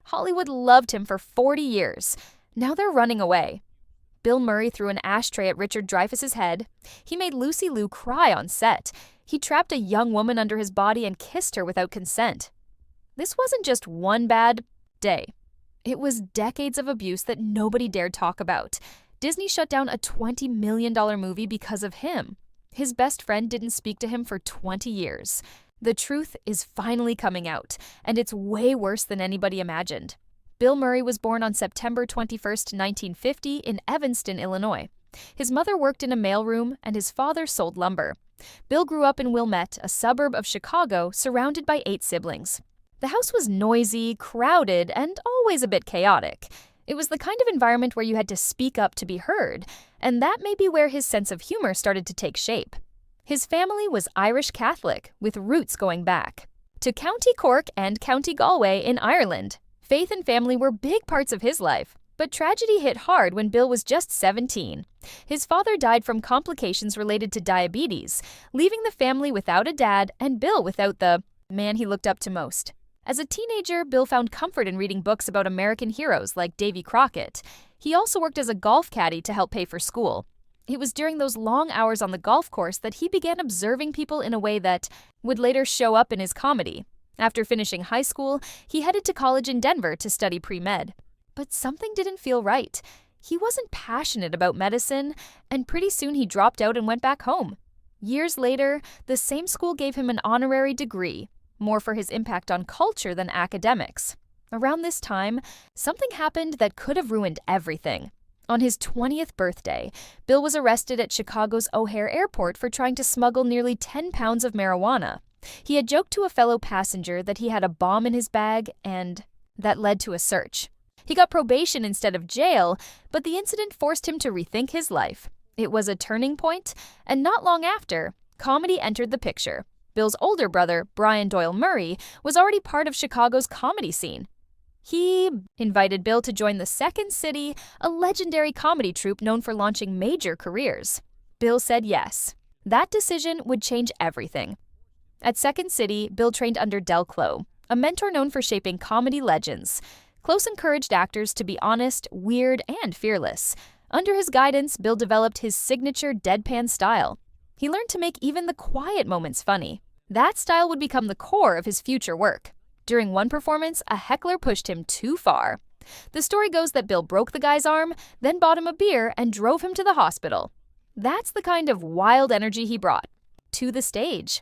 Hollywood loved him for 40 years. Now they're running away. Bill Murray threw an ashtray at Richard Dreyfuss's head. He made Lucy Liu cry on set. He trapped a young woman under his body and kissed her without consent. This wasn't just one bad day. It was decades of abuse that nobody dared talk about. Disney shut down a $20 million movie because of him. His best friend didn't speak to him for 20 years. The truth is finally coming out, and it's way worse than anybody imagined. Bill Murray was born on September 21, 1950, in Evanston, Illinois. His mother worked in a mailroom, and his father sold lumber. Bill grew up in Wilmette, a suburb of Chicago, surrounded by 8 siblings. The house was noisy, crowded, and always a bit chaotic. It was the kind of environment where you had to speak up to be heard, and that may be where his sense of humor started to take shape. His family was Irish Catholic, with roots going back to County Cork and County Galway in Ireland. Faith and family were big parts of his life, but tragedy hit hard when Bill was just 17. His father died from complications related to diabetes, leaving the family without a dad and Bill without the man he looked up to most. As a teenager, Bill found comfort in reading books about American heroes like Davy Crockett. He also worked as a golf caddy to help pay for school. It was during those long hours on the golf course that he began observing people in a way that would later show up in his comedy. After finishing high school, he headed to college in Denver to study pre-med. But something didn't feel right. He wasn't passionate about medicine, and pretty soon he dropped out and went back home. Years later, the same school gave him an honorary degree, more for his impact on culture than academics. Around this time, something happened that could have ruined everything. On his 20th birthday, Bill was arrested at Chicago's O'Hare Airport for trying to smuggle nearly 10 pounds of marijuana. He had joked to a fellow passenger that he had a bomb in his bag, and that led to a search. He got probation instead of jail, but the incident forced him to rethink his life. It was a turning point, and not long after, comedy entered the picture. Bill's older brother, Brian Doyle Murray, was already part of Chicago's comedy scene. He invited Bill to join the Second City, a legendary comedy troupe known for launching major careers. Bill said yes. That decision would change everything. At Second City, Bill trained under Del Clos, a mentor known for shaping comedy legends. Close encouraged actors to be honest, weird, and fearless. Under his guidance, Bill developed his signature deadpan style. He learned to make even the quiet moments funny. That style would become the core of his future work. During one performance, a heckler pushed him too far. The story goes that Bill broke the guy's arm, then bought him a beer and drove him to the hospital. That's the kind of wild energy he brought to the stage.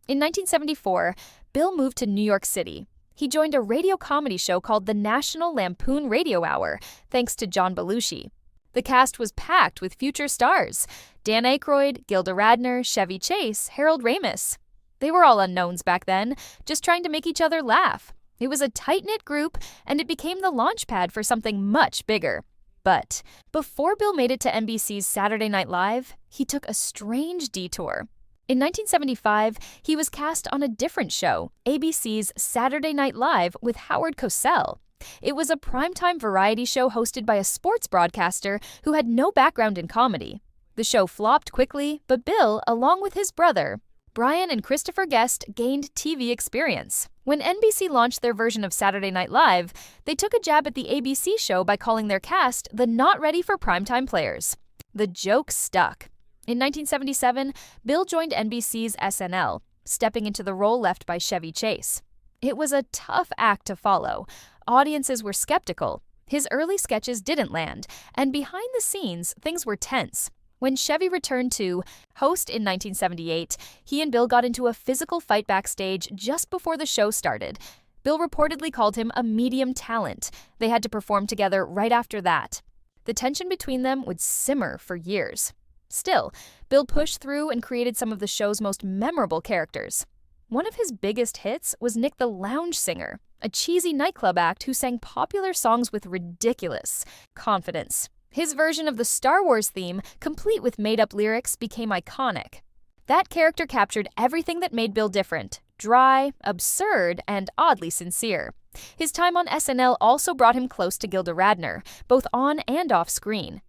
In 1974, Bill moved to New York City. He joined a radio comedy show called the National Lampoon Radio Hour, thanks to John Belushi. The cast was packed with future stars: Dan Aykroyd, Gilda Radner, Chevy Chase, Harold Ramis. They were all unknowns back then, just trying to make each other laugh. It was a tight-knit group, and it became the launchpad for something much bigger. But before Bill made it to NBC's Saturday Night Live, he took a strange detour. In 1975, he was cast on a different show, ABC's Saturday Night Live with Howard Cosell. It was a primetime variety show hosted by a sports broadcaster who had no background in comedy. The show flopped quickly, but Bill, along with his brother, Brian and Christopher Guest, gained TV experience. When NBC launched their version of Saturday Night Live, they took a jab at the ABC show by calling their cast the not ready for primetime players. The joke stuck. In 1977, Bill joined NBC's SNL, stepping into the role left by Chevy Chase. It was a tough act to follow. Audiences were skeptical. His early sketches didn't land, and behind the scenes, things were tense. When Chevy returned to host in 1978, he and Bill got into a physical fight backstage just before the show started. Bill reportedly called him a medium talent. They had to perform together right after that. The tension between them would simmer for years. Still, Bill pushed through and created some of the show's most memorable characters. One of his biggest hits was Nick the Lounge Singer, a cheesy nightclub act who sang popular songs with ridiculous confidence. His version of the Star Wars theme, complete with made-up lyrics, became iconic. That character captured everything that made Bill different: dry, absurd, and oddly sincere. His time on SNL also brought him close to Gilda Radner, both on and off screen.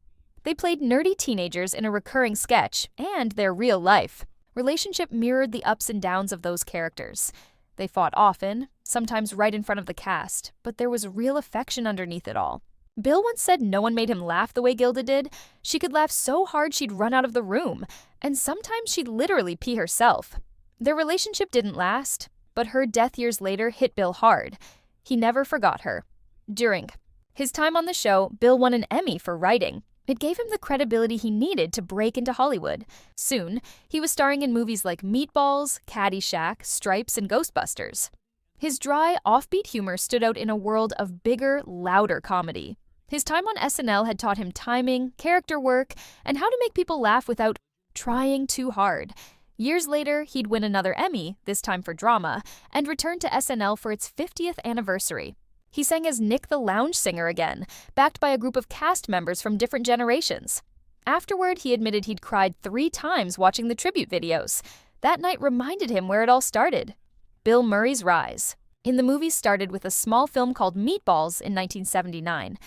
They played nerdy teenagers in a recurring sketch, and their real life relationship mirrored the ups and downs of those characters. They fought often, sometimes right in front of the cast, but there was real affection underneath it all. Bill once said no one made him laugh the way Gilda did. She could laugh so hard she'd run out of the room, and sometimes she'd literally pee herself. Their relationship didn't last, but her death years later hit Bill hard. He never forgot her. During his time on the show, Bill won an Emmy for writing. It gave him the credibility he needed to break into Hollywood. Soon, he was starring in movies like Meatballs, Caddyshack, Stripes, and Ghostbusters. His dry, offbeat humor stood out in a world of bigger, louder comedy. His time on SNL had taught him timing, character work, and how to make people laugh without trying too hard. Years later, he'd win another Emmy, this time for drama, and return to SNL for its 50th anniversary. He sang as Nick the Lounge Singer again, backed by a group of cast members from different generations. Afterward, he admitted he'd cried 3 times watching the tribute videos. That night reminded him where it all started. Bill Murray's rise. The movie started with a small film called Meatballs in 1979.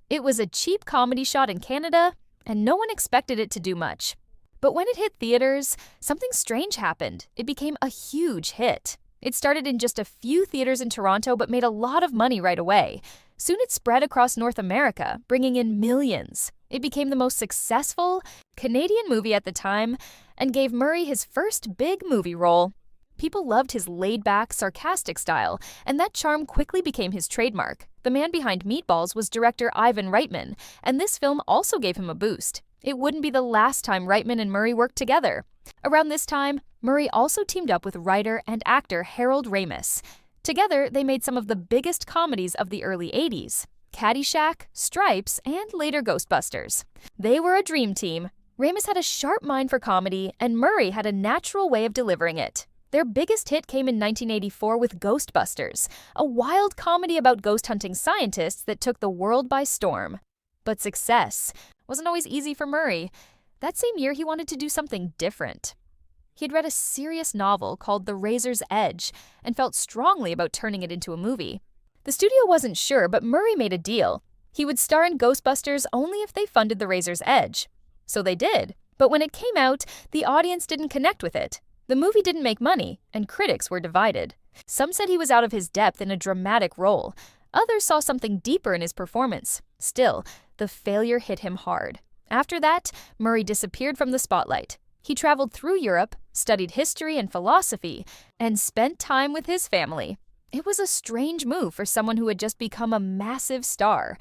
It was a cheap comedy shot in Canada, and no one expected it to do much. But when it hit theaters, something strange happened. It became a huge hit. It started in just a few theaters in Toronto, but made a lot of money right away. Soon it spread across North America, bringing in millions. It became the most successful Canadian movie at the time, and gave Murray his first big movie role. People loved his laid-back, sarcastic style, and that charm quickly became his trademark. The man behind Meatballs was director Ivan Reitman, and this film also gave him a boost. It wouldn't be the last time Reitman and Murray worked together. Around this time, Murray also teamed up with writer and actor Harold Ramis. Together, they made some of the biggest comedies of the early 80s: Caddyshack, Stripes, and later Ghostbusters. They were a dream team. Ramis had a sharp mind for comedy, and Murray had a natural way of delivering it. Their biggest hit came in 1984 with Ghostbusters, a wild comedy about ghost hunting scientists that took the world by storm. But success wasn't always easy for Murray. That same year, he wanted to do something different. He had read a serious novel called The Razor's Edge and felt strongly about turning it into a movie. The studio wasn't sure, but Murray made a deal. He would star in Ghostbusters only if they funded The Razor's Edge. So they did, but when it came out, the audience didn't connect with it. The movie didn't make money, and critics were divided. Some said he was out of his depth in a dramatic role. Others saw something deeper in his performance. Still, the failure hit him hard. After that, Murray disappeared from the spotlight. He traveled through Europe, studied history and philosophy, and spent time with his family. It was a strange move for someone who had just become a massive star.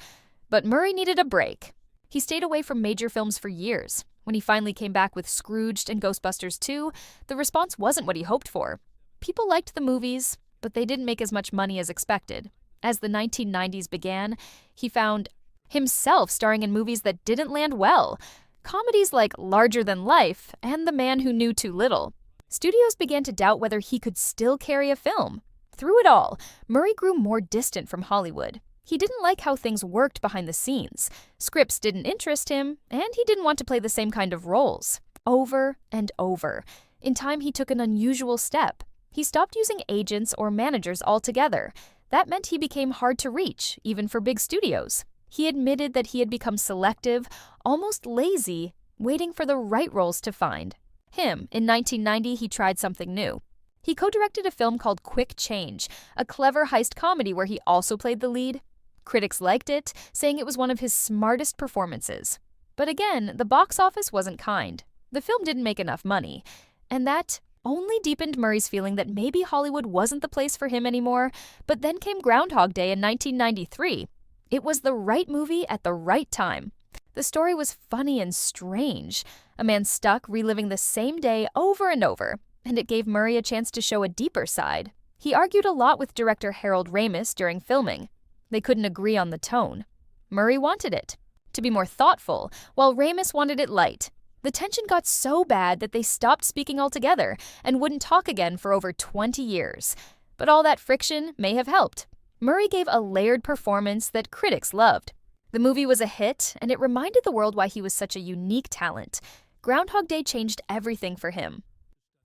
But Murray needed a break. He stayed away from major films for years. When he finally came back with Scrooged and Ghostbusters 2, the response wasn't what he hoped for. People liked the movies, but they didn't make as much money as expected. As the 1990s began, he found himself starring in movies that didn't land well. Comedies like Larger Than Life and The Man Who Knew Too Little. Studios began to doubt whether he could still carry a film. Through it all, Murray grew more distant from Hollywood. He didn't like how things worked behind the scenes. Scripts didn't interest him, and he didn't want to play the same kind of roles. Over and over. In time, he took an unusual step. He stopped using agents or managers altogether. That meant he became hard to reach, even for big studios. He admitted that he had become selective, almost lazy, waiting for the right roles to find. In 1990, he tried something new. He co-directed a film called Quick Change, a clever heist comedy where he also played the lead. Critics liked it, saying it was one of his smartest performances. But again, the box office wasn't kind. The film didn't make enough money, and that only deepened Murray's feeling that maybe Hollywood wasn't the place for him anymore. But then came Groundhog Day in 1993. It was the right movie at the right time. The story was funny and strange. A man stuck reliving the same day over and over, and it gave Murray a chance to show a deeper side. He argued a lot with director Harold Ramis during filming. They couldn't agree on the tone. Murray wanted it to be more thoughtful, while Ramis wanted it light. The tension got so bad that they stopped speaking altogether and wouldn't talk again for over 20 years. But all that friction may have helped. Murray gave a layered performance that critics loved. The movie was a hit, and it reminded the world why he was such a unique talent. Groundhog Day changed everything for him.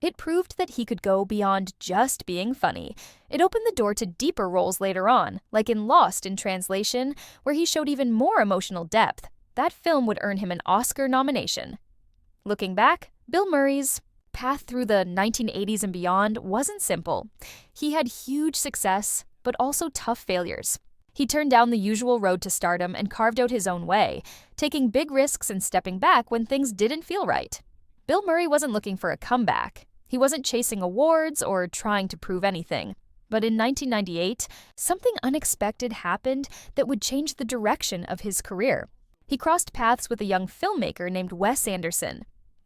It proved that he could go beyond just being funny. It opened the door to deeper roles later on, like in Lost in Translation, where he showed even more emotional depth. That film would earn him an Oscar nomination. Looking back, Bill Murray's path through the 1980s and beyond wasn't simple. He had huge success, but also tough failures. He turned down the usual road to stardom and carved out his own way, taking big risks and stepping back when things didn't feel right. Bill Murray wasn't looking for a comeback. He wasn't chasing awards or trying to prove anything. But in 1998, something unexpected happened that would change the direction of his career. He crossed paths with a young filmmaker named Wes Anderson.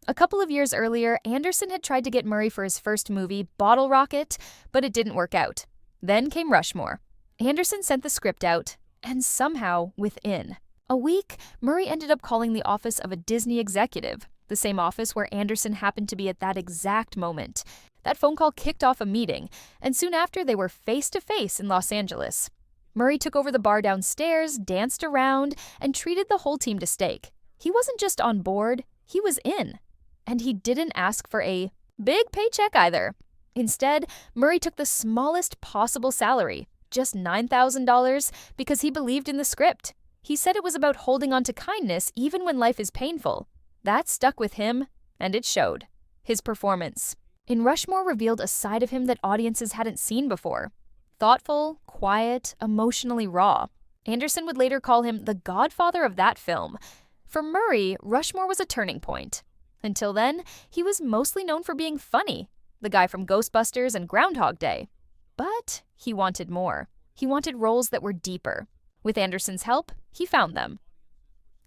A couple of years earlier, Anderson had tried to get Murray for his first movie, Bottle Rocket, but it didn't work out. Then came Rushmore. Anderson sent the script out, and somehow, within a week, Murray ended up calling the office of a Disney executive, the same office where Anderson happened to be at that exact moment. That phone call kicked off a meeting, and soon after they were face-to-face in Los Angeles. Murray took over the bar downstairs, danced around, and treated the whole team to steak. He wasn't just on board, he was in. And he didn't ask for a big paycheck either. Instead, Murray took the smallest possible salary, just $9,000, because he believed in the script. He said it was about holding on to kindness even when life is painful. That stuck with him, and it showed. His performance in Rushmore revealed a side of him that audiences hadn't seen before. Thoughtful, quiet, emotionally raw. Anderson would later call him the godfather of that film. For Murray, Rushmore was a turning point. Until then, he was mostly known for being funny, the guy from Ghostbusters and Groundhog Day. But he wanted more. He wanted roles that were deeper. With Anderson's help, he found them.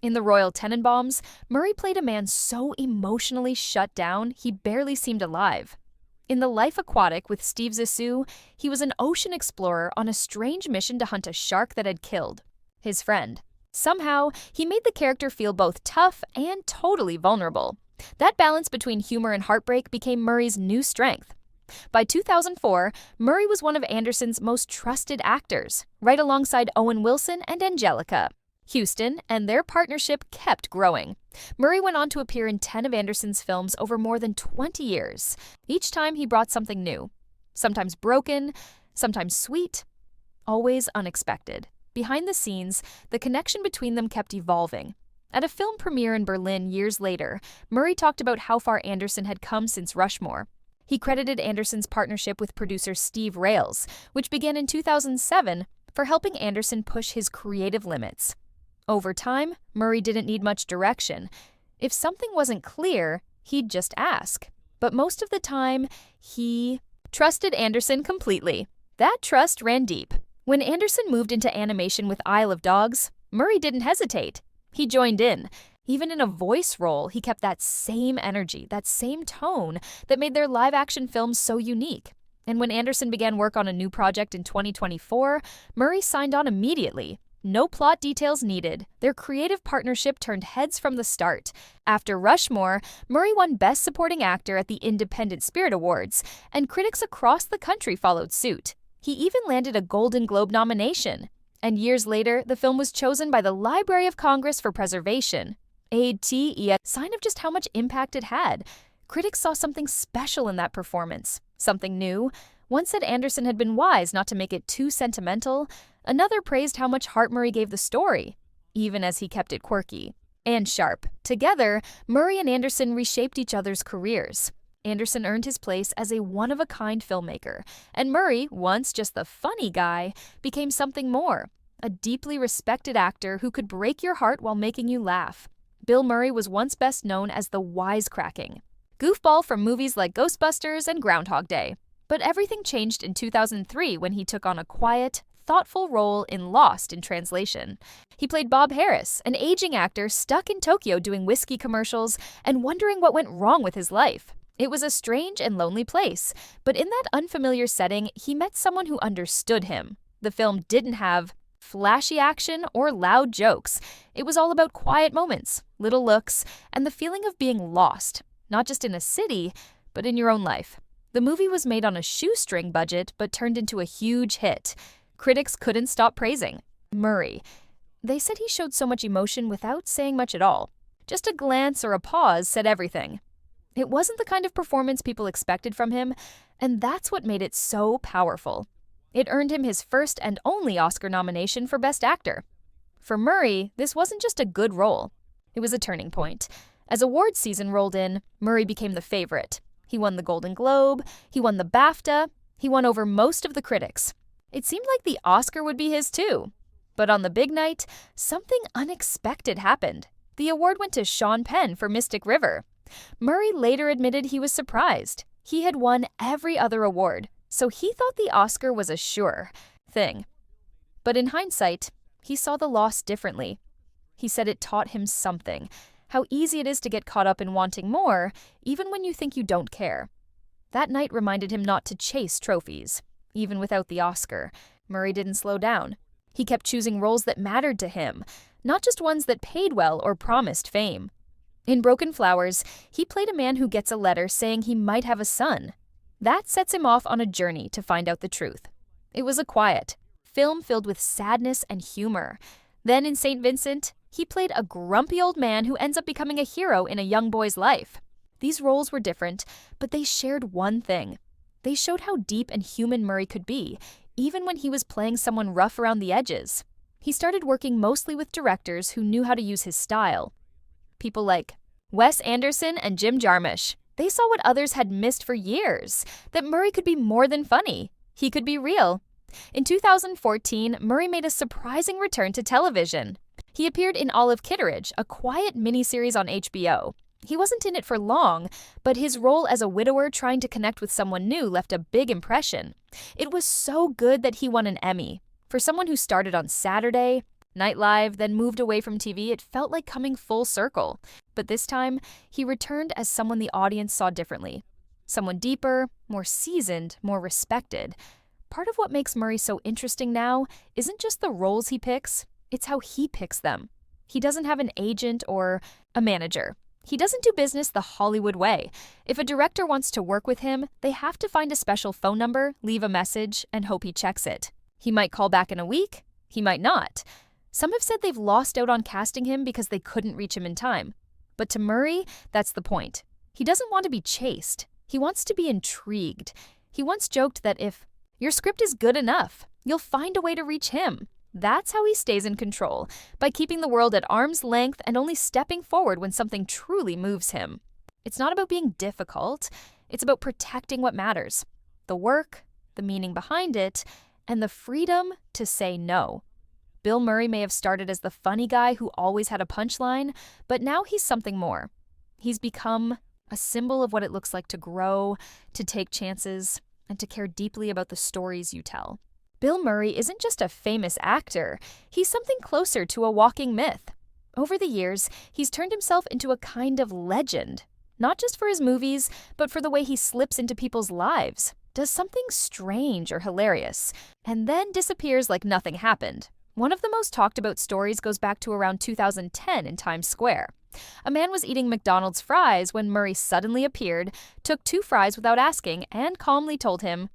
In The Royal Tenenbaums, Murray played a man so emotionally shut down he barely seemed alive. In The Life Aquatic with Steve Zissou, he was an ocean explorer on a strange mission to hunt a shark that had killed his friend. Somehow, he made the character feel both tough and totally vulnerable. That balance between humor and heartbreak became Murray's new strength. By 2004, Murray was one of Anderson's most trusted actors, right alongside Owen Wilson and Angelica Houston, and their partnership kept growing. Murray went on to appear in 10 of Anderson's films over more than 20 years. Each time he brought something new. Sometimes broken, sometimes sweet, always unexpected. Behind the scenes, the connection between them kept evolving. At a film premiere in Berlin years later, Murray talked about how far Anderson had come since Rushmore. He credited Anderson's partnership with producer Steve Rails, which began in 2007, for helping Anderson push his creative limits. Over time, Murray didn't need much direction. If something wasn't clear, he'd just ask. But most of the time, he trusted Anderson completely. That trust ran deep. When Anderson moved into animation with Isle of Dogs, Murray didn't hesitate. He joined in. Even in a voice role, he kept that same energy, that same tone that made their live-action films so unique. And when Anderson began work on a new project in 2024, Murray signed on immediately. No plot details needed. Their creative partnership turned heads from the start. After Rushmore, Murray won Best Supporting Actor at the Independent Spirit Awards, and critics across the country followed suit. He even landed a Golden Globe nomination. And years later, the film was chosen by the Library of Congress for preservation. A sign of just how much impact it had. Critics saw something special in that performance, something new. One said Anderson had been wise not to make it too sentimental. Another praised how much heart Murray gave the story, even as he kept it quirky and sharp. Together, Murray and Anderson reshaped each other's careers. Anderson earned his place as a one-of-a-kind filmmaker, and Murray, once just the funny guy, became something more, a deeply respected actor who could break your heart while making you laugh. Bill Murray was once best known as the wisecracking goofball from movies like Ghostbusters and Groundhog Day. But everything changed in 2003 when he took on a quiet, thoughtful role in Lost in Translation. He played Bob Harris, an aging actor stuck in Tokyo doing whiskey commercials and wondering what went wrong with his life. It was a strange and lonely place, but in that unfamiliar setting, he met someone who understood him. The film didn't have flashy action or loud jokes. It was all about quiet moments, little looks, and the feeling of being lost, not just in a city, but in your own life. The movie was made on a shoestring budget, but turned into a huge hit. Critics couldn't stop praising Murray. They said he showed so much emotion without saying much at all. Just a glance or a pause said everything. It wasn't the kind of performance people expected from him, and that's what made it so powerful. It earned him his first and only Oscar nomination for Best Actor. For Murray, this wasn't just a good role. It was a turning point. As awards season rolled in, Murray became the favorite. He won the Golden Globe, he won the BAFTA, he won over most of the critics. It seemed like the Oscar would be his too. But on the big night, something unexpected happened. The award went to Sean Penn for Mystic River. Murray later admitted he was surprised. He had won every other award, so he thought the Oscar was a sure thing. But in hindsight, he saw the loss differently. He said it taught him something, how easy it is to get caught up in wanting more, even when you think you don't care. That night reminded him not to chase trophies. Even without the Oscar, Murray didn't slow down. He kept choosing roles that mattered to him, not just ones that paid well or promised fame. In Broken Flowers, he played a man who gets a letter saying he might have a son. That sets him off on a journey to find out the truth. It was a quiet film filled with sadness and humor. Then in St. Vincent, he played a grumpy old man who ends up becoming a hero in a young boy's life. These roles were different, but they shared one thing. They showed how deep and human Murray could be, even when he was playing someone rough around the edges. He started working mostly with directors who knew how to use his style. People like Wes Anderson and Jim Jarmusch. They saw what others had missed for years, that Murray could be more than funny. He could be real. In 2014, Murray made a surprising return to television. He appeared in Olive Kitteridge, a quiet miniseries on HBO. He wasn't in it for long, but his role as a widower trying to connect with someone new left a big impression. It was so good that he won an Emmy. For someone who started on Saturday Night Live, then moved away from TV, it felt like coming full circle. But this time, he returned as someone the audience saw differently. Someone deeper, more seasoned, more respected. Part of what makes Murray so interesting now isn't just the roles he picks, it's how he picks them. He doesn't have an agent or a manager. He doesn't do business the Hollywood way. If a director wants to work with him, they have to find a special phone number, leave a message, and hope he checks it. He might call back in a week, he might not. Some have said they've lost out on casting him because they couldn't reach him in time. But to Murray, that's the point. He doesn't want to be chased. He wants to be intrigued. He once joked that if your script is good enough, you'll find a way to reach him. That's how he stays in control, by keeping the world at arm's length and only stepping forward when something truly moves him. It's not about being difficult, it's about protecting what matters. The work, the meaning behind it, and the freedom to say no. Bill Murray may have started as the funny guy who always had a punchline, but now he's something more. He's become a symbol of what it looks like to grow, to take chances, and to care deeply about the stories you tell. Bill Murray isn't just a famous actor, he's something closer to a walking myth. Over the years, he's turned himself into a kind of legend, not just for his movies, but for the way he slips into people's lives, does something strange or hilarious, and then disappears like nothing happened. One of the most talked about stories goes back to around 2010 in Times Square. A man was eating McDonald's fries when Murray suddenly appeared, took 2 fries without asking, and calmly told him,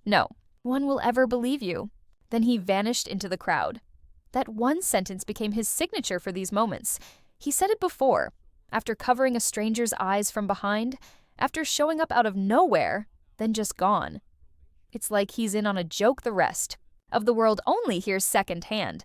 "No one will ever believe you." Then he vanished into the crowd. That one sentence became his signature for these moments. He said it before, after covering a stranger's eyes from behind, after showing up out of nowhere, then just gone. It's like he's in on a joke the rest of the world only hears secondhand.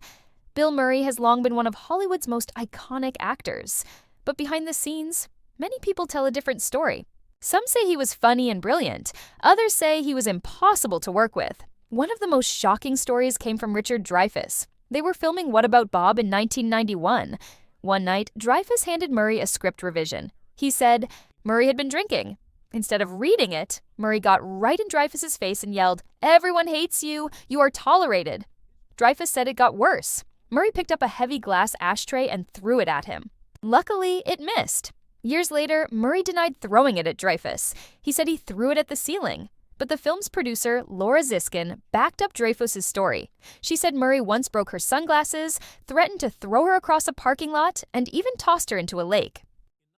Bill Murray has long been one of Hollywood's most iconic actors. But behind the scenes, many people tell a different story. Some say he was funny and brilliant. Others say he was impossible to work with. One of the most shocking stories came from Richard Dreyfuss. They were filming What About Bob in 1991. One night, Dreyfuss handed Murray a script revision. He said Murray had been drinking. Instead of reading it, Murray got right in Dreyfuss's face and yelled, "Everyone hates you! You are tolerated!" Dreyfuss said it got worse. Murray picked up a heavy glass ashtray and threw it at him. Luckily, it missed. Years later, Murray denied throwing it at Dreyfuss. He said he threw it at the ceiling. But the film's producer, Laura Ziskin, backed up Dreyfuss's story. She said Murray once broke her sunglasses, threatened to throw her across a parking lot, and even tossed her into a lake.